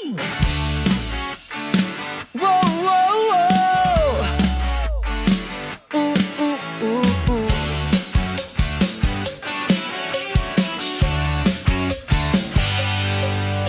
Whoa, whoa, whoa.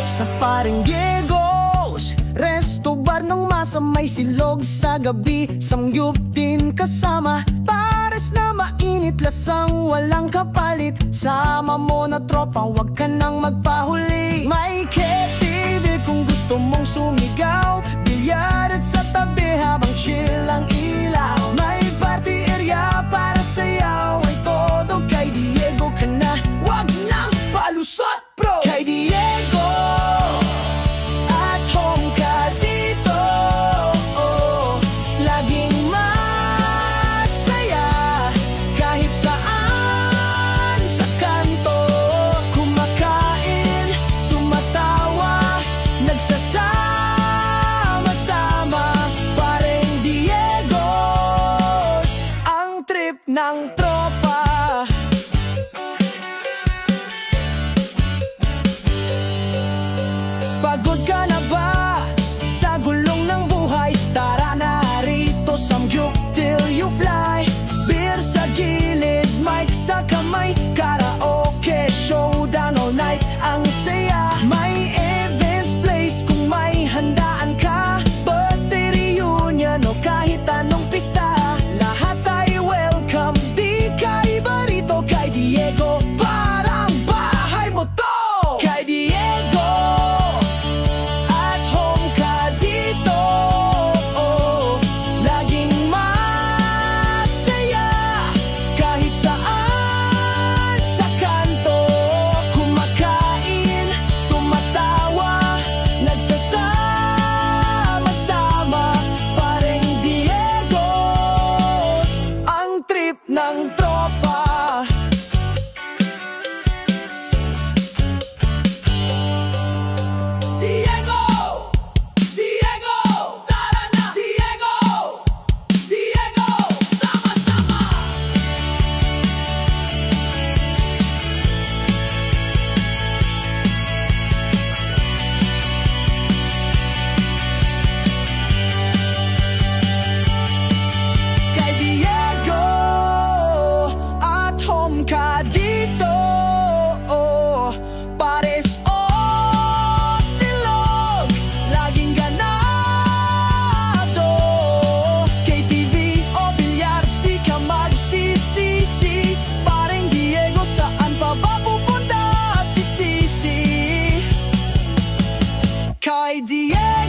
Sa paring Diego's Resto Bar ng masa may silog sa gabi. Samgyup din kasama, pares na mainit, lasang walang kapalit. Sama mo na tropa, wag ka nang magpahuli. May KTV kung gusto mong sumigaw, bilyar at sa tabi habang chill ang ilaw. May party area para sayaw, ay todo kay Diego ka na, wag nang palusot bro. Kay Diego at home ka dito, laging masaya kahit saan sa kanto. Kumakain, tumatawa, nagsasama-sama, pareng Diego's, ang trip ng tropa. Pagod ka na ba sa gulong ng buhay? Tara na rito, samgyup till you fly. Beer sa gilid, mic sa kamay, karaoke, showdown all night. Ang saya, may events place kung may handaan ka, birthday reunion o kahit anong pista. Lahat ay welcome, di ka iba rito. Kay Diego, parang bahay mo to. Kay Diego at home ka dito, laging masaya kahit saan sa kanto. Kumakain, tumatawa, nagsasama-sama, pareng Diego's, ang trip ng tropa. Diego! Diego! Tara na! Diego! Diego! Sama-sama! Kay Diego at home ka dito, pares o silog, laging ganado. KTV o billiards, di ka magsisisi, pareng Diego, saan pa ba pupunta si Sisi? Kay Diego